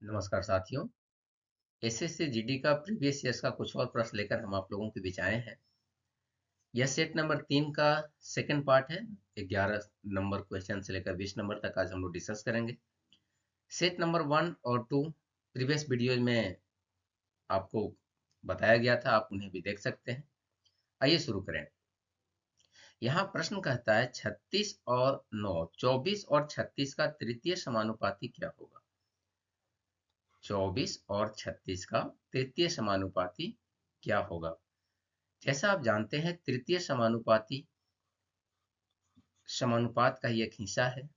नमस्कार साथियों। SSC GD का प्रीवियस ईयर्स का कुछ और प्रश्न लेकर हम आप लोगों के बीच आए हैं। यह सेट नंबर 3 का सेकंड पार्ट है। 11 नंबर क्वेश्चन से लेकर 20 नंबर तक आज हम लोग डिस्कस करेंगे। सेट नंबर 1 और 2 प्रीवियस वीडियो में आपको बताया गया था, आप उन्हें भी देख सकते हैं। आइए शुरू करें। यहाँ प्रश्न कहता है 36 और 9, 24 और 36 का तृतीय समानुपाती क्या होगा। 24 और 36 का तृतीय समानुपाती क्या होगा। जैसा आप जानते हैं, तृतीय समानुपाती समानुपात का ही एक हिस्सा है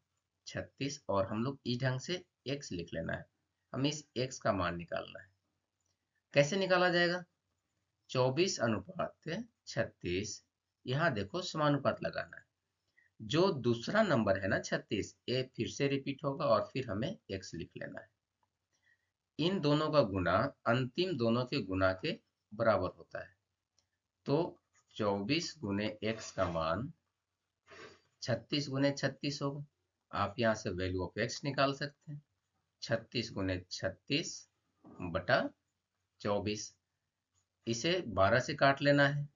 36, और हम लोग इस ढंग से x लिख लेना है। हमें इस x का मान निकालना है। कैसे निकाला जाएगा। 24 अनुपात 36, यहाँ देखो समानुपात लगाना है। जो दूसरा नंबर है ना 36, ये फिर से रिपीट होगा और फिर हमें x लिख लेना है। इन दोनों का गुना अंतिम दोनों के गुना के बराबर होता है। तो 24 गुने x का मान 36 गुने 36 होगा। आप यहाँ से वैल्यू ऑफ x निकाल सकते हैं। 36 गुने 36 बटा 24। इसे 12 से काट लेना है।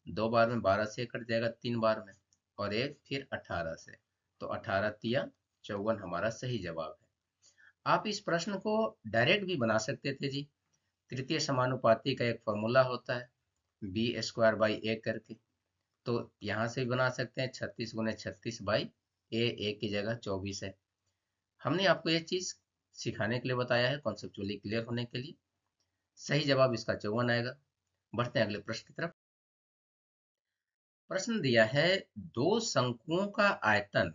2 बार में 12 से कट जाएगा, 3 बार में, और एक फिर 18 से। तो 18 तिया 54 हमारा सही जवाब है। आप इस प्रश्न को डायरेक्ट भी बना सकते थे जी। तृतीय समानुपाती का एक फॉर्मूला होता है बी स्क्वायर बाई ए करके। तो यहाँ से भी बना सकते हैं 36 गुने 36 बाई ए की जगह 24 है। हमने आपको ये चीज सिखाने के लिए बताया है, कॉन्सेप्चुअली क्लियर होने के लिए। सही जवाब इसका 54 आएगा। बढ़ते हैं अगले प्रश्न की तरफ। प्रश्न दिया है दो शंकुओं का आयतन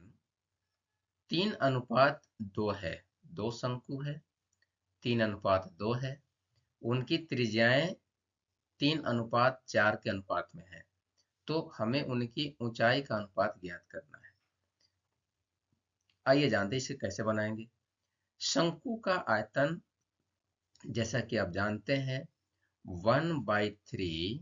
3:2 है। दो शंकु है, 3:2 है। उनकी त्रिज्याएं 3:4 के अनुपात में है। तो हमें उनकी ऊंचाई का अनुपात ज्ञात करना है। आइए जानते हैं इसे कैसे बनाएंगे। शंकु का आयतन जैसा कि आप जानते हैं 1/3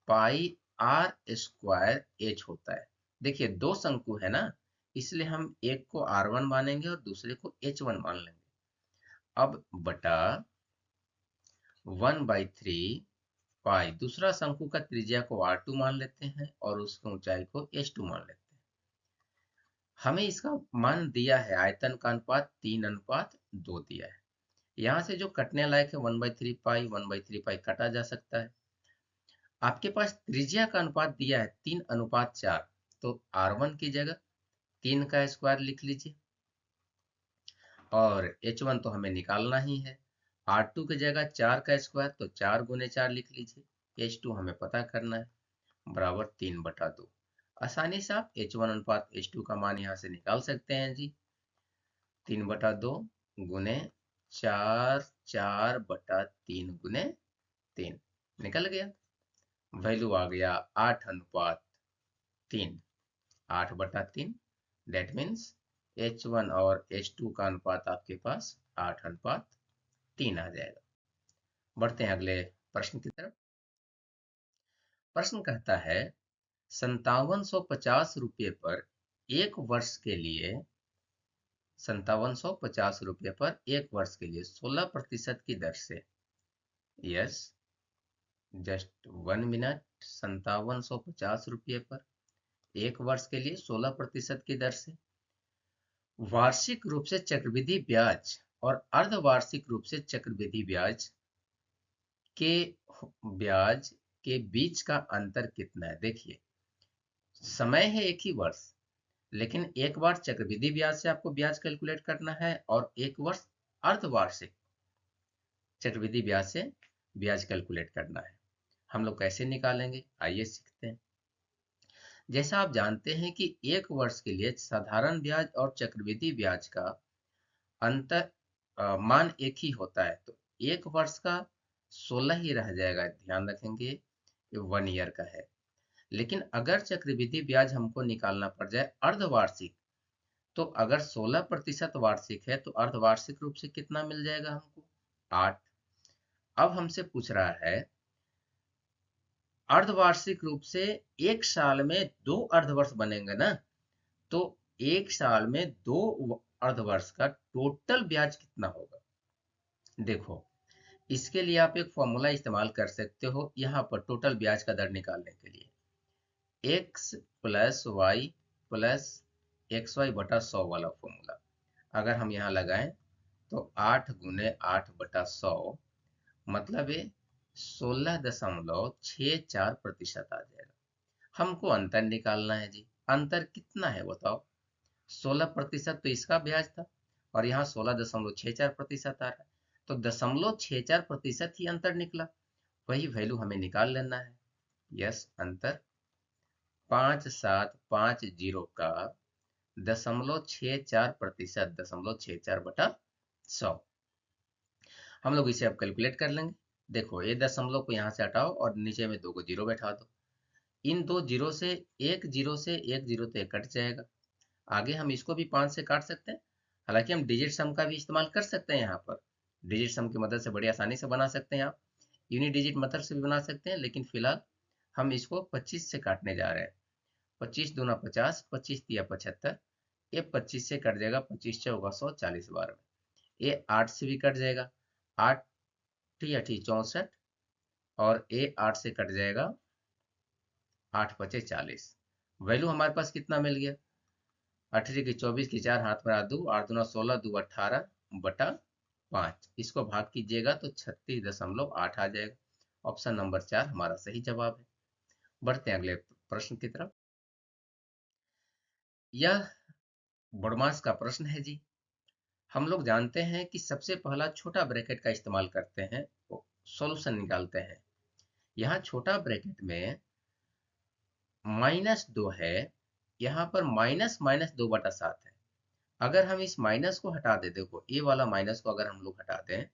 पाई आर स्क्वायर एच होता है। देखिए दो शंकु है ना, इसलिए हम एक को R1 मानेंगे और दूसरे को H1 मान लेंगे। अब बटा 1/3 पाई, दूसरा शंकु का त्रिज्या को R2 मान लेते हैं और उसकी ऊंचाई को H2 मान लेते हैं। हमें इसका मान दिया है, आयतन का अनुपात 3:2 दिया है। यहाँ से जो कटने लायक है 1/3 पाई, 1/3 पाई कटा जा सकता है। आपके पास त्रिज्या का अनुपात दिया है 3:4, तो R1 की जगह 3 का स्क्वायर लिख लीजिए, और H1 तो हमें निकालना ही है। R2 की जगह 4 का स्क्वायर, तो 4 गुने 4 लिख लीजिए। H2 हमें पता करना है, बराबर 3/2। आसानी से आप H1 अनुपात H2 का मान यहाँ से निकाल सकते हैं जी। 3/2 गुने 4, 4/3 गुने 3 निकल गया। वैल्यू आ गया 8:3। 8/3, डेट मीन्स H1 और H2 का अनुपात आपके पास 8:3 आ जाएगा। बढ़ते हैं अगले प्रश्न की तरफ। प्रश्न कहता है 5750 पर एक वर्ष के लिए 5750 पर एक वर्ष के लिए 16% की दर से, यस, जस्ट 1 मिनट, 5750 पर एक वर्ष के लिए 16% की दर से वार्षिक रूप से चक्रवृद्धि ब्याज और अर्धवार्षिक रूप से चक्रवृद्धि ब्याज के ब्याज के बीच का अंतर कितना है। देखिए समय है एक ही वर्ष, लेकिन एक बार चक्रवृद्धि ब्याज से आपको ब्याज कैलकुलेट करना है और एक वर्ष अर्धवार्षिक चक्रवृद्धि ब्याज से ब्याज कैलकुलेट करना है। हम लोग कैसे निकालेंगे, आइए सीखते हैं। जैसा आप जानते हैं कि एक वर्ष के लिए साधारण ब्याज और चक्रवृद्धि ब्याज का अंतर मान एक ही होता है, तो एक वर्ष का 16 ही रह जाएगा। ध्यान रखेंगे ये 1 ईयर का है। लेकिन अगर चक्रवृद्धि ब्याज हमको निकालना पड़ जाए अर्धवार्षिक, तो अगर 16% वार्षिक है तो अर्धवार्षिक रूप से कितना मिल जाएगा हमको, 8। अब हमसे पूछ रहा है अर्धवार्षिक रूप से एक साल में 2 अर्धवर्ष बनेंगे ना, तो एक साल में 2 अर्धवर्ष का टोटल ब्याज कितना होगा। देखो, इसके लिए आप एक फॉर्मूला इस्तेमाल कर सकते हो यहाँ पर टोटल ब्याज का दर निकालने के लिए, x plus y plus x y बटा 100 वाला फॉर्मूला अगर हम यहाँ लगाएं तो 8 × 8/100 मतलब ये 16.64% आ जाएगा। हमको अंतर निकालना है जी। अंतर कितना है बताओ? 16% तो इसका ब्याज था और यहाँ 16.64% आ रहा है, तो 0.64% ही अंतर निकला। वही वैल्यू हमें निकाल लेना है। यस, अंतर 5750 का 0.64%, 0.64/100। हम लोग इसे अब कैलकुलेट कर लेंगे। देखो, ये दशमलव को यहाँ से हटाओ और नीचे में 2 को जीरो बैठा दो। इन दो जीरो से एक जीरो तो ये कट जाएगा। आगे हम इसको भी 5 से काट सकते हैं। हालांकि हम डिजिट सम का भी इस्तेमाल कर सकते हैं यहाँ पर। डिजिट सम की मदद से बड़ी आसानी से बना सकते हैं आप। यूनिट डिजिट मेथड से भी बना सकते हैं, लेकिन फिलहाल हम इसको 25 से काटने जा रहे हैं। 25 दूना 50, 25 तिया 75। ये 25 से कट जाएगा, 25 चौका 100, 40 बार में। ये 8 से भी कट जाएगा, 8 ठी 64, और ये 8 से कट जाएगा, 8 पचे 40। वैल्यू हमारे पास कितना मिल गया? 18 की 24 की 4 हाथ में 2, 8 दूना 16, 2 18 बटा 5। इसको भाग कीजिएगा तो 36.8 आ जाएगा। ऑप्शन नंबर 4 हमारा सही जवाब है। बढ़ते हैं अगले प्रश्न की तरफ। यह बॉडमास का प्रश्न है जी। हम लोग जानते हैं कि सबसे पहला छोटा ब्रैकेट का इस्तेमाल करते हैं, सॉल्यूशन निकालते हैं। यहाँ छोटा ब्रैकेट में -2 है, यहाँ पर माइनस माइनस 2/7 है। अगर हम इस माइनस को हटा दे, देखो ए वाला माइनस को अगर हम लोग हटा दें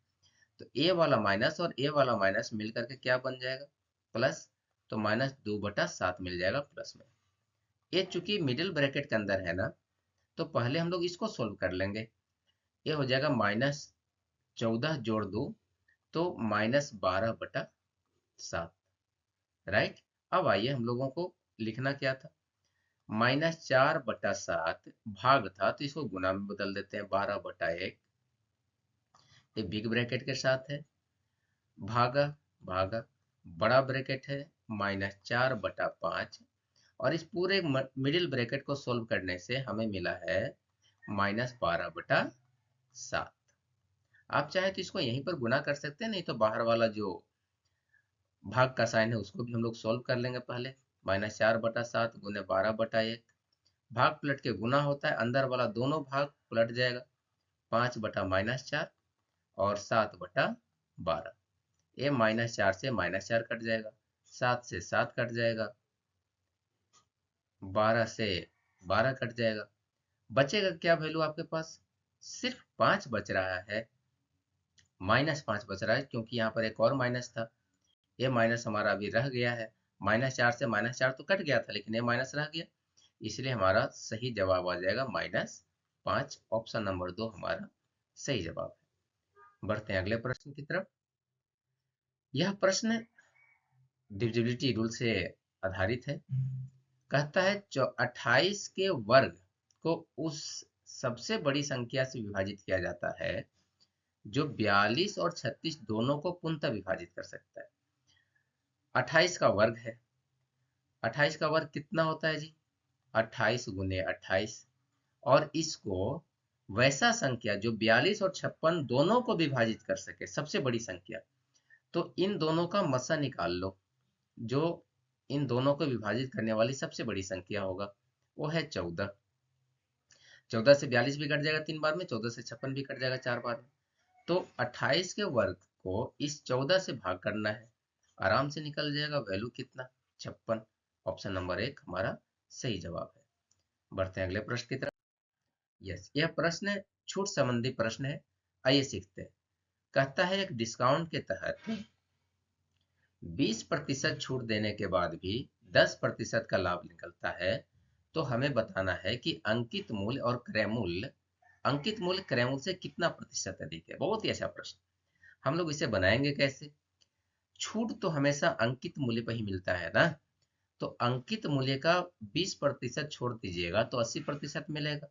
तो ए वाला माइनस और ए वाला माइनस मिल करके क्या बन जाएगा? प्लस। तो -2/7 मिल जाएगा प्लस में। ये चूंकि मिडिल ब्रैकेट के अंदर है ना, तो पहले हम लोग इसको सोल्व कर लेंगे। ये हो जाएगा -14 जोड़ 2, तो -12/7। राइट। अब आइए हम लोगों को लिखना क्या था? -4/7 भाग था, तो इसको गुना में बदल देते हैं, 12/1। ये बिग ब्रैकेट के साथ है, भागा भागा, बड़ा ब्रैकेट है, -4/5। और इस पूरे मिडिल ब्रैकेट को सोल्व करने से हमें मिला है -12/7। आप चाहे तो इसको यहीं पर गुना कर सकते हैं, नहीं तो बाहर वाला जो भाग का साइन है उसको भी हम लोग सोल्व कर लेंगे पहले। -4/7 गुने 12/1। भाग पलट के गुना होता है, अंदर वाला दोनों भाग पलट जाएगा, 5/-4 और 7/12। ये -4 से -4 कट जाएगा, 7 से 7 कट जाएगा, 12 से 12 कट जाएगा। बचेगा क्या वैल्यू आपके पास? सिर्फ 5 बच रहा है। -5 बच रहा है, क्योंकि यहाँ पर एक और माइनस था। ये माइनस हमारा अभी रह गया है। -4 से -4 तो कट गया था, लेकिन ये माइनस रह गया, इसलिए हमारा सही जवाब आ जाएगा -5। ऑप्शन नंबर 2 हमारा सही जवाब है। बढ़ते हैं अगले प्रश्न की तरफ। यह प्रश्न डिविजिबिलिटी रूल से आधारित है। कहता है 28 के वर्ग को उस सबसे बड़ी संख्या से विभाजित किया जाता है जो 42 और 36 दोनों को पुनः विभाजित कर सकता है। 28 का वर्ग है। 28 का वर्ग कितना होता है जी? 28 गुने 28। और इसको वैसा संख्या जो 42 और 56 दोनों को विभाजित कर सके, सबसे बड़ी संख्या, तो इन दोनों का मसा निकाल लो। जो इन दोनों को विभाजित करने वाली सबसे बड़ी संख्या होगा वो है 14। 14 से 42 भी कट जाएगा 3 बार में, 14 से 56 भी कट जाएगा 4 बार में। तो 28 के वर्ग को इस 14 से भाग करना है, आराम से निकल जाएगा। वैल्यू कितना? 56। ऑप्शन नंबर 1 हमारा सही जवाब है। बढ़ते हैं अगले प्रश्न की तरफ। यस, यह प्रश्न छूट संबंधी प्रश्न है। आइए सीखते हैं। कहता है एक डिस्काउंट के तहत 20% छूट देने के बाद भी 10% का लाभ निकलता है, तो हमें बताना है कि अंकित मूल्य और क्रय मूल्य, अंकित मूल्य क्रय मूल्य से कितना प्रतिशत अधिक है। बहुत ही अच्छा प्रश्न। हम लोग इसे बनाएंगे कैसे? छूट तो हमेशा अंकित मूल्य पर ही मिलता है ना, तो अंकित मूल्य का 20% छोड़ दीजिएगा तो 80% मिलेगा।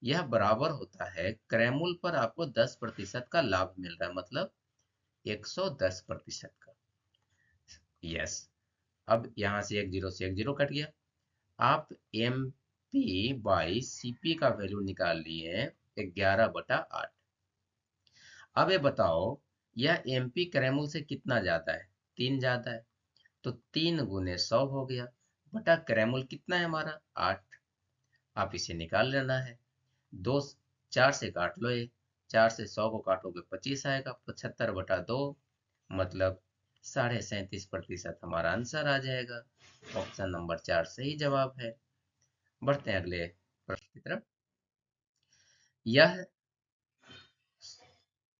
यह बराबर होता है क्रैमूल पर आपको 10% का लाभ मिल रहा है, मतलब 110% का। यस, अब यहां से एक जीरो कट गया। आप M P by C P का वैल्यू निकाल लिए 11/8। अब ये बताओ, यह एम पी क्रैमूल से कितना ज्यादा है? 3 ज्यादा है, तो 3 × 100 हो गया, बटा क्रैमूल कितना है हमारा? 8। आप इसे निकाल लेना है। 4 से काट लो, ये 4 से 100 को काटोगे 25 आएगा, 75/2, मतलब 37.5% हमारा आंसर आ जाएगा। ऑप्शन नंबर 4 सही जवाब है। बढ़ते हैं अगले प्रश्न की तरफ। यह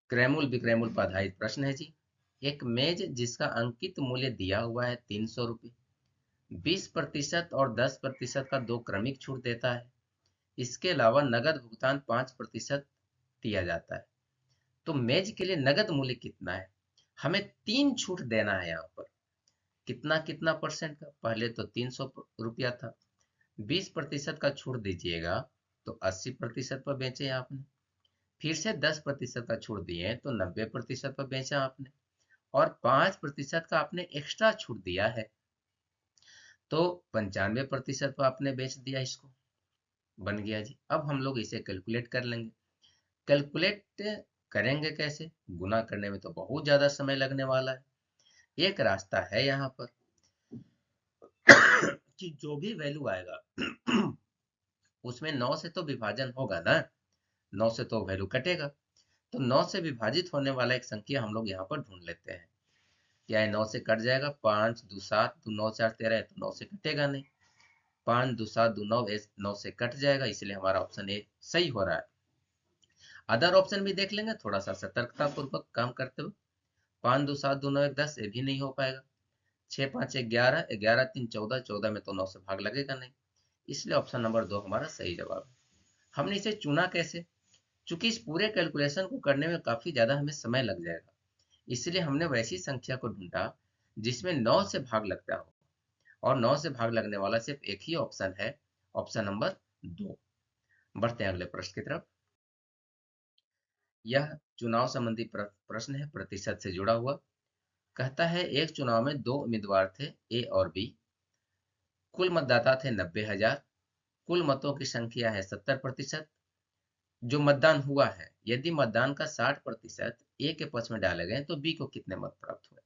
क्रैमूल विक्रैमूल पर आधारित प्रश्न है जी। एक मेज जिसका अंकित मूल्य दिया हुआ है 300 रुपये, 20% और 10% का दो क्रमिक छूट देता है। इसके अलावा नगद भुगतान 5% दिया जाता है। तो मेज के लिए नगद मूल्य कितना है? हमें 3 छूट देना है यहाँ पर। कितना कितना परसेंट का? पहले तो 300 रुपया था, 20% का छूट दीजिएगा तो 80% पर बेचे आपने। फिर से 10% का छूट दिए तो 90% पर बेचा आपने, और 5% का आपने एक्स्ट्रा छूट दिया है तो 95% पर आपने बेच दिया इसको। बन गया जी। अब हम लोग इसे कैलकुलेट कर लेंगे। कैलकुलेट करेंगे कैसे? गुना करने में तो बहुत ज्यादा समय लगने वाला है। एक रास्ता है यहाँ पर कि जो भी वैल्यू आएगा उसमें 9 से तो विभाजन होगा ना, 9 से तो वैल्यू कटेगा। तो 9 से विभाजित होने वाला एक संख्या हम लोग यहाँ पर ढूंढ लेते हैं। क्या है? 9 से कट जाएगा, 5 2 7 2 9 4 13 है, तो 9 से कटेगा नहीं। 5 2 7 2 9, 9 से कट जाएगा, इसलिए हमारा ऑप्शन ए सही हो रहा है। अदर ऑप्शन भी देख लेंगे थोड़ा सा सतर्कता पूर्वक काम करते हुए। 5 2 7 2 9 1 10, ये भी नहीं हो पाएगा। 6 5 11, 11 3 14, 14 में तो 9 से भाग लगेगा नहीं, इसलिए ऑप्शन नंबर 2 हमारा सही जवाब है। हमने इसे चुना कैसे? चूंकि इस पूरे कैलकुलेशन को करने में काफी ज्यादा हमें समय लग जाएगा, इसलिए हमने वैसी संख्या को ढूंढा जिसमें 9 से भाग लगता हो, और 9 से भाग लगने वाला सिर्फ एक ही ऑप्शन है, ऑप्शन नंबर 2। बढ़ते हैं अगले प्रश्न की तरफ। यह चुनाव संबंधी प्रश्न है, प्रतिशत से जुड़ा हुआ। कहता है एक चुनाव में दो उम्मीदवार थे, ए और बी। कुल मतदाता थे 90,000। कुल मतों की संख्या है 70%। जो मतदान हुआ है, यदि मतदान का 60% ए के पक्ष में डाले गए तो बी को कितने मत प्राप्त हुए?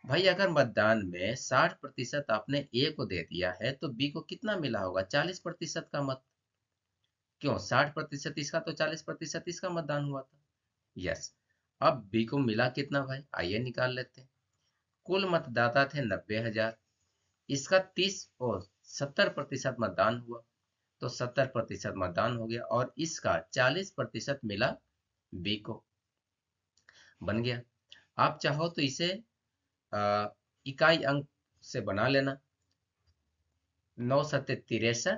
भाई अगर मतदान में 60% आपने ए को दे दिया है तो बी को कितना मिला होगा? 40% का मत। क्यों? 60% इसका तो 40% इसका मतदान हुआ था। यस। अब बी को मिला कितना भाई? आइए निकाल लेते हैं। कुल मतदाता थे 90,000, इसका 30 और 70% मतदान हुआ, तो 70% मतदान हो गया, और इसका 40% मिला बी को। बन गया। आप चाहो तो इसे इकाई अंक से बना लेना। 9 सत्ते 63,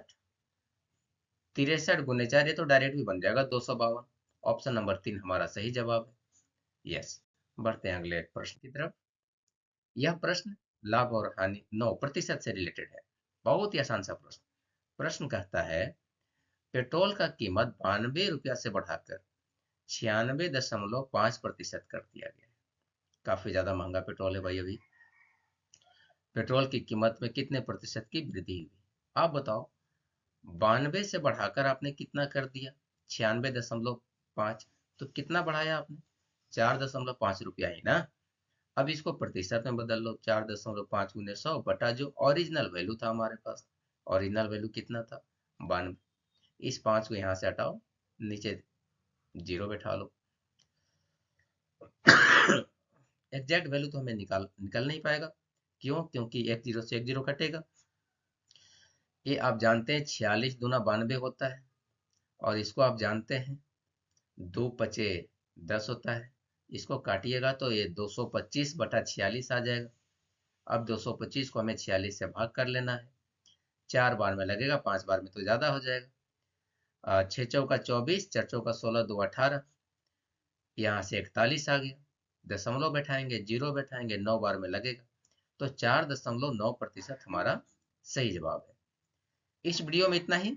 63 × 4, ये तो डायरेक्ट भी बन जाएगा 252। ऑप्शन नंबर 3 हमारा सही जवाब है। यस। बढ़ते हैं अगले प्रश्न की तरफ। यह प्रश्न लाभ और हानि 9% से रिलेटेड है। बहुत ही आसान सा प्रश्न। प्रश्न कहता है पेट्रोल का कीमत 92 रुपया से बढ़ाकर 96.5% कर दिया गया है। काफी ज्यादा महंगा पेट्रोल है भाई। अभी पेट्रोल की कीमत में कितने प्रतिशत की वृद्धि हुई? आप बताओ। 92 से बढ़ाकर आपने कितना कर दिया? 96.5। तो कितना बढ़ाया आपने? 4.5 रुपया ही ना। अब इसको प्रतिशत में बदल लो। 4.5 × 100 बटा जो ओरिजिनल वैल्यू था हमारे पास। ओरिजिनल वैल्यू कितना था? 92। इस 5 को यहाँ से हटाओ, नीचे 0 बैठा लो। एग्जैक्ट वैल्यू तो हमें निकल नहीं पाएगा। क्यों? क्योंकि एक 0 से एक 0 कटेगा। ये आप जानते हैं 46 दूना 92 होता है, और इसको आप जानते हैं 2 पचे 10 होता है। इसको काटिएगा तो ये 225/46 आ जाएगा। अब 225 को हमें 46 से भाग कर लेना है। 4 बार में लगेगा, 5 बार में तो ज्यादा हो जाएगा। 6 चौका 24, 4 चौका 16, 2 18, यहाँ से 41 आ गया। दशमलव बैठाएंगे, 0 बैठाएंगे, 9 बार में लगेगा, तो 4.9% हमारा सही जवाब है। इस वीडियो में इतना ही।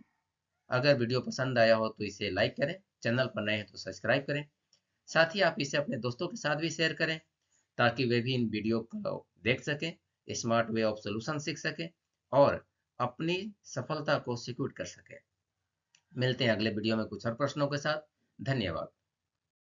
अगर वीडियो पसंद आया हो तो इसे लाइक करें, चैनल पर नए हैं तो सब्सक्राइब करें। साथ ही आप इसे अपने दोस्तों के साथ भी शेयर करें ताकि वे भी इन वीडियो को देख सकें, स्मार्ट वे ऑफ सोल्यूशन सीख सकें और अपनी सफलता को सिक्योर कर सकें। मिलते हैं अगले वीडियो में कुछ और प्रश्नों के साथ। धन्यवाद।